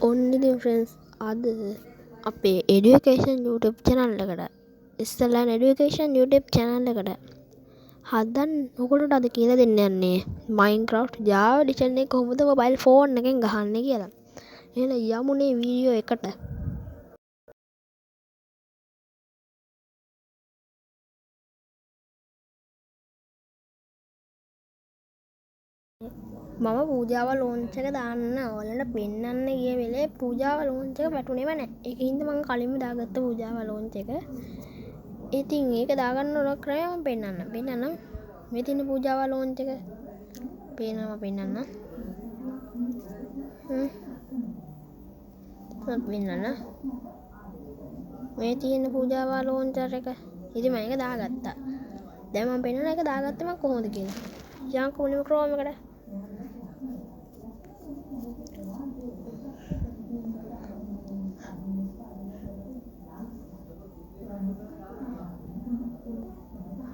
ඔන්න ෆ්‍රෙන්ඩ්ස් අද අපේ එඩියුකේෂන් YouTube channel එකට ඉස්සෙල්ලා එඩියුකේෂන් YouTube channel එකට හදන් ඔයගොල්ලන්ට අද කියලා දෙන්න යන්නේ Minecraft Java edition එක කොහොමද mobile phone එකෙන් ගහන්නේ කියලා. එහෙනම් යමුනේ වීඩියෝ එකට. මම පූජාව ලෝන්ච් එක දාන්න ඔයාලට පෙන්නන්න ගිය වෙලේ පූජාව ලෝන්ච් එක වැටුනේම නැහැ. ඒකින්ද මම කලින්ම දාගත්ත පූජාව ලෝන්ච් එක. ඉතින් ඒක දාගන්න ඕන ක්‍රමය මම පෙන්නන්නම්. මේ තියෙන පූජාව ලෝන්ච් එක පේනවා පෙන්නන්න. පෙන්නන්න. මේ තියෙන පූජාව ලෝන්ච් එක. ඉතින් මම ඒක දාගත්තා. දැන් මම පෙන්නන එක දාගත්තේ මම කොහොමද කියලා. යන්කෝ මුලින්ම Chrome එකට.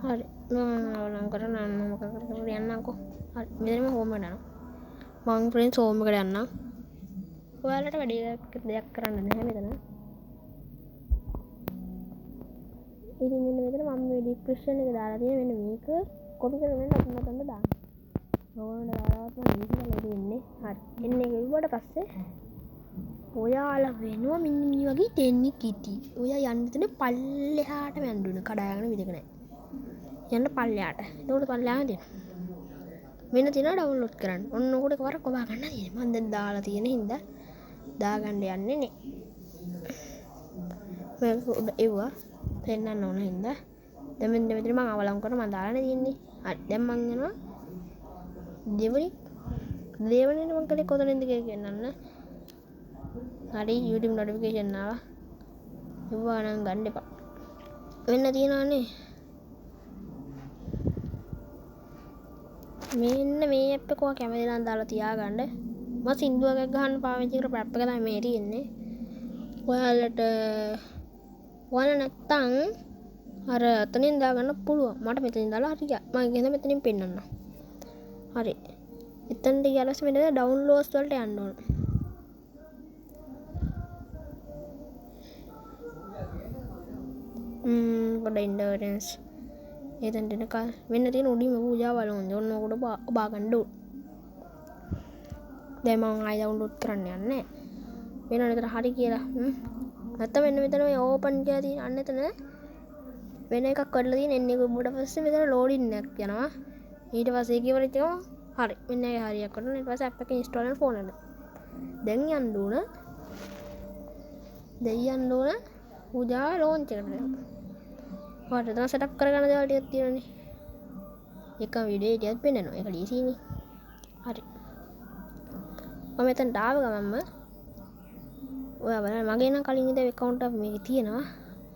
හරි මම කරන්න යන්නම්කෝ. හරි මෙතනම හෝම් එකට යනවා. මම ෆ්‍රෙන්ඩ්ස් හෝම් එකට යන්නම්. ඔයාලට වැඩි දෙයක් කරන්න නැහැ මෙතන. ඉතින් මෙන්න මෙතන මම මේ ඩිස්ක්‍රිප්ෂන් එක දාලා තියෙන මෙන්න මේක කොපි කරගෙන ඔතන දාන්න. ඕනට දාලාවත් මම ඉතින් දෙන්නේ. හරි. එන්නේ කිව්වට පස්සේ ඔයාලා වෙනවා මෙන්න මේ වගේ දෙන්නෙක් ඉති. ඔයා යන්න දෙන පල්ලෙහාටම යන්න ඕන. කඩාගෙන විදිහක නැහැ. යන්න පල්ලෙහාට. ඒකට පල්ලෙහාම දෙන්න. මෙන්න තියෙනවා ඩවුන්ලෝඩ් කරන්න. ඔන්න ඔකට එකවරක් ඔබා ගන්න තියෙනවා. මම දැන් දාලා තියෙන හින්දා දාගන්න යන්නේ නේ. මම ඒවා පෙන්නන්න ඕන හින්දා දැන් මෙතන මම අවලං කරලා මම දාලානේ තියෙන්නේ. හරි දැන් මම යනවා දෙවෙනි මම කලේ කොතනින්ද කියලා කියන්නන්න. හරි YouTube notification ආවා. ඒවා නම් ගන්න එපා. වෙන්න තියනවානේ. මෙන්න මේ ඇප් එක ඔයා කැමති නම් දාලා තියාගන්න. මම සින්දුවක් ගහන්න පාවිච්චි කරපු ඇප් එක තමයි මේ තියෙන්නේ. ඔයාලට නැත්තම් අර අතනින් දාගන්න පුළුවන්. මට මෙතනින් දාලා හරි ගියා. මම කියන මෙතනින් පෙන්නන්න. හරි. එතනට ගියාට පස්සේ මෙතන ඩවුන්ලෝඩ්ස් වලට යන්න ඕන. පොඩ ඉන්ඩර්ටන්ස්. එතනට එනකල් මෙන්න තියෙන උඩින්ම පූජාව වලුන් ඔන්න ඔකට ඔබා ගන්න ඕන. දැන් මම ආයෙ ඩවුන්ලෝඩ් කරන්න යන්නේ. වෙන එතන හරි කියලා. නැත්නම් මෙන්න මෙතන මේ ඕපන් කියලා තියෙන අන්න එතන වෙන එකක් කරලා තියෙන එන්නේ ඊට පස්සේ මෙතන ලෝඩින් එකක් යනවා. ඊට පස්සේ කීවරිත් එකම හරි. මෙන්න ඒක හරියක් කරනවා. ඊට පස්සේ ඇප් එක ඉන්ස්ටෝල් කරන ෆෝන් එකට. දැන් යන්න ඕන. පූජා ලෝන්ච් එකට. හරි දැන් සෙටප් කරගන්න දේවල් ටිකක් තියෙනනේ. එක වීඩියෝ එකක් පෙන්නනවා. ඒක ලීසිනේ. හරි. මම මෙතනට ආව ගමන්ම ඔයා බලන්න මගේ නම් කලින් ඉඳන් account එක මේකේ තියෙනවා.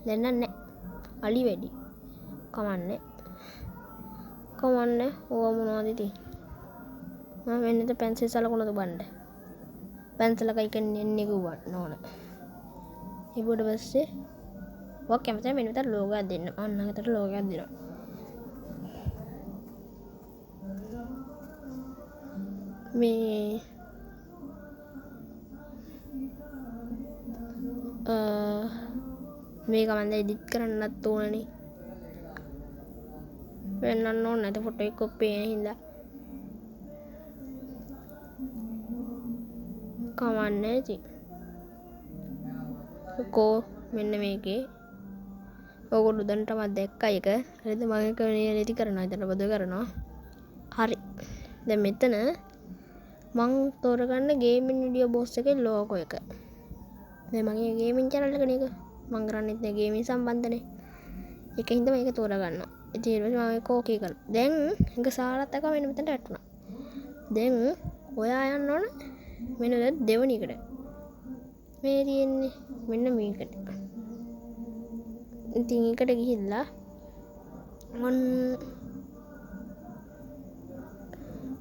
දැන් නැහැ. අලි වැඩි. කමන්නේ. ඕවා මොනවද ඉතින්? මම වෙන්නද පෙන්සිල් සලකුණු දුබන්න. පෙන්සිල් එක එන්නේ ගුවන් ඕන. ඊට පස්සේ ඔක් කැමති මෙන්න විතර ලෝගෝ එකක් දෙන්න. අන්න හිතට ලෝගෝ එකක් දෙනවා. මේ මේක මම එඩිට් කරන්නත් ඕනනේ. වෙන්නන්න ඕන නැත ෆොටෝ එක පේන හින්දා. කමන්නේ ඉතින්. කො මෙන්න මේකේ ඔයගොල්ලෝ දැනට මම දැක්කා එක. හරිද මම ඒක නේති කරනවා. ඉතින් බදු කරනවා. හරි. දැන් මෙතන මං තෝරගන්න ගේමින් වීඩියෝ බොස් එකේ ලෝගෝ එක. මේ මගේ ගේමින් channel එකනේ එක. මං කරන්නේත් නේ ගේමින් සම්බන්ධනේ. ඒකින්ද මේක තෝරගන්නවා. ඉතින් ඊට පස්සේ මම ඒක ඕකේ කරනවා. දැන් එක සාරත් එක මෙන්න මෙතනට වැටුණා. දැන් ඔයා යන්න ඕන මෙන්න දෙවෙනි එකට. මේ තියෙන්නේ මෙන්න මේකට. ඉතින් ඒකට ගිහිල්ලා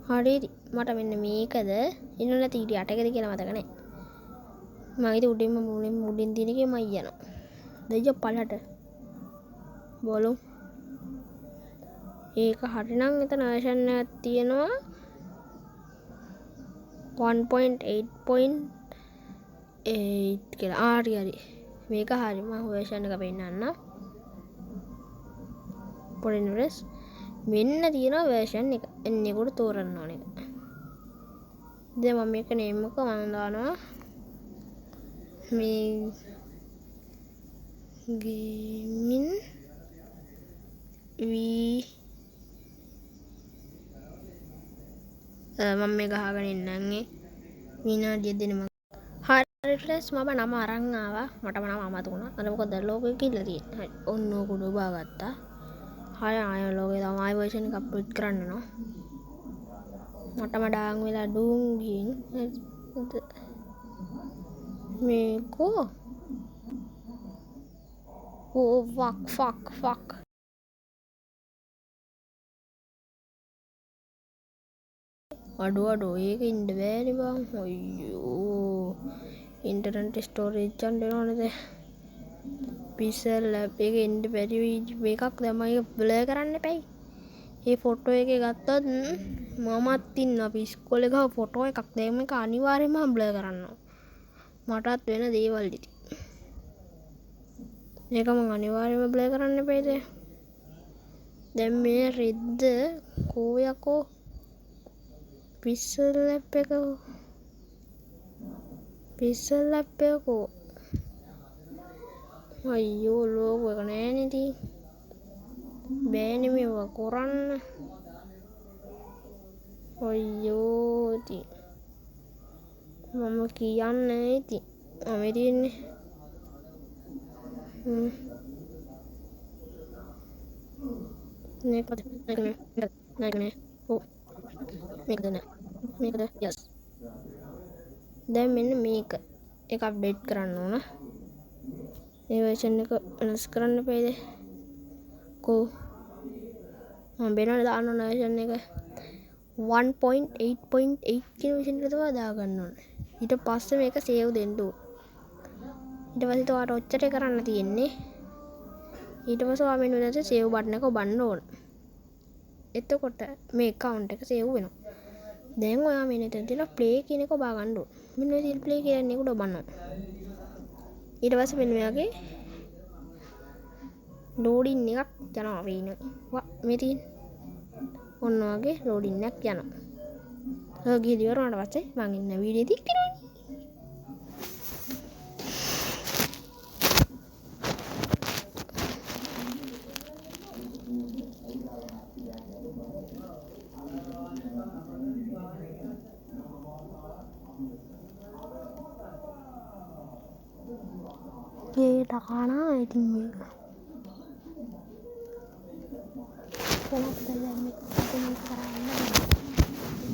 හරි මට මෙන්න මේකද ඉන්න නැති ඊට යටකද කියලා මතක නැහැ. මම ඉතින් උඩින් තියෙන එකේ මම යනවා. දෙයියෝ පළට බලමු. ඒක හරිනම් එතන version එකක් තියෙනවා 1.8. 8 කියලා. හරි. මේක හරි. මම version එක පෙන්නන්න. පොඩි නුරස් මෙන්න තියෙනවා version එක. එන්නේ කොට තෝරන්න ඕන එක. දැන් මම මේක name එක මම දානවා මේ gaming මම මේ ගහගෙන ඉන්නන්නේ විනාඩිය දෙනම. හරි ෆ්‍රෙන්ඩ්ස් මම නම අරන් ආවා. මටම නම අමතක වුණා. අර මොකද ලෝගෝ එක ඉල්ල තියෙන්නේ. හරි. ඔන්න ඕක උඩ ගත්තා. හරි ආය ලෝගෝ තමයි version එක අප්ලෝඩ් කරන්න ඕන. මටම ඩාන් වෙලා ඩූම් ගින් මේකෝ Oh fuck. අඩෝ ඒක ඉන්න බෑනේ බං. අයියෝ. ඉන්ටර්නෙට් ස්ටෝරේජ් ගන්න ඕනද? පික්සල් ලැබ් එකේ ඉන්න බැරි මේකක් දැන් මම ඒක බ්ලර් කරන්න එපයි. මේ ෆොටෝ එකේ ගත්තොත් මමත් ඉන්නවා පිස්කොලේ ගහ ෆොටෝ එකක්. දැන් මේක අනිවාර්යයෙන්ම මම බ්ලර් කරනවා. මටත් වෙන දේවල් ඉතින්. මේක මම අනිවාර්යයෙන්ම බ්ලර් කරන්න එපයිද? දැන් මේ රෙද්ද කෝයකෝ පික්සල් ලැබ් එකකෝ අයියෝ ලෝගෝ එක නෑනේ ඉතින් බෑනේ මේවා කරන්න අයියෝ ඉතින් මම කියන්නේ ඉතින් මම ඉතින්නේ මේකද ඔව් මේකද යස් දැන් මෙන්න මේක එක අප්ඩේට් කරන්න ඕන මේ version එක වෙනස් කරන්න බෑද කෝ මම වෙනම දාන්න ඕන version එක 1.8.8 කියන version එක තමයි දාගන්න ඕන ඊට පස්සේ මේක save දෙන්න ඕන ඊට පස්සේ ඔයාලට ඔච්චර කරන්න තියෙන්නේ ඊට පස්සේ ඔයා මෙන්න උඩට save button එක ඔබන්න ඕන එතකොට මේ account එක save වෙනවා දැන් ඔයා මෙන්න තියෙන play කියන එක ඔබා ගන්න ඕන මෙන්න මේ තියෙන play කියන එක ඔබන්න ඕන ඊට පස්සේ මෙන්න මෙයාගේ loading එකක් යනවා වේනවා මේ තියෙන ඔන්න වගේ loading එකක් යනවා ඔය ගිහින් ඉවර වුණාට පස්සේ මම ඉන්න වීඩියෝ එක කරනවා ये ढकाना आई थिंक में चलो पता है मैं तो नहीं कराना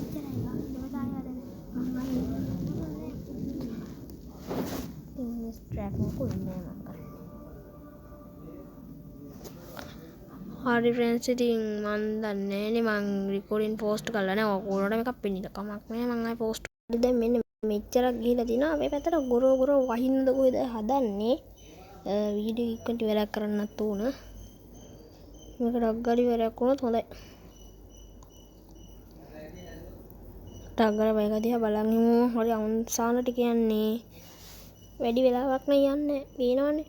चलेगा ये बताया यार मम्मा इंग्लिश ट्रैक में कोई नहीं मत හරි ෆ්‍රෙන්ඩ්ස් ඉතින් මන් දන්නේ නේ මං රෙකෝඩින් පෝස්ට් කරලා නැහැ ඔයගොල්ලෝට මේක පිනිට කමක් නැහැ මං ආයි පෝස්ට් දැන් මෙන්න මෙච්චරක් ගිහිලා තිනවා මේ පැත්තට ගොරෝ වහින්නද කොයිද හදන්නේ වීඩියෝ එකට ඉවරක් කරන්නත් ඕන මේක ඩග්ගලි ඉවරක් වුණොත් හොඳයි ඩග්ගල බයික දිහා බලන් ඉමු හරි අවසානට කියන්නේ වැඩි වෙලාවක් නෑ යන්නේ පේනවනේ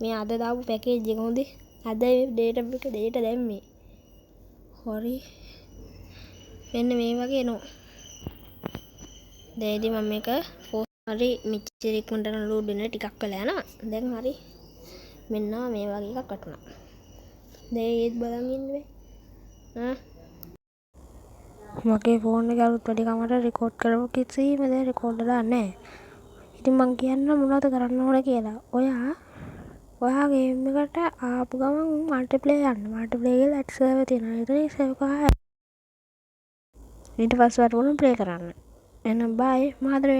මේ අද දාපු පැකේජ් එක හොඳේ අද ඩේටා දැම්මේ හරි මෙන්න මේ වගේ එනවා දැන් ඉතින් මම මේක හරි මෙච්චර ඉක්මනට ලෝඩ් වෙන ටිකක් වෙලා යනවා දැන් හරි මෙන්න මේ වගේ එකක් වටුණා දැන් ඒත් බලන් ඉන්නේ මගේ ෆෝන් එක අලුත් වැඩි කමට රෙකෝඩ් කරමු කිසිම දෙයක් රෙකෝඩ් වෙලා නැහැ ඉතින් මං කියන්න මොනවද කරන්න ඕන කියලා ඔයා ගේම් එකට ආපු ගමන් මල්ටිප්ලේයර් යන්න මල්ටිප්ලේයර් ගිහලා ඇඩ් සර්වර් තියෙනවා එතන සේව් කරා ඊට පස්සේ වරුණ ප්ලේ කරන්න එහෙනම් බයි මහදර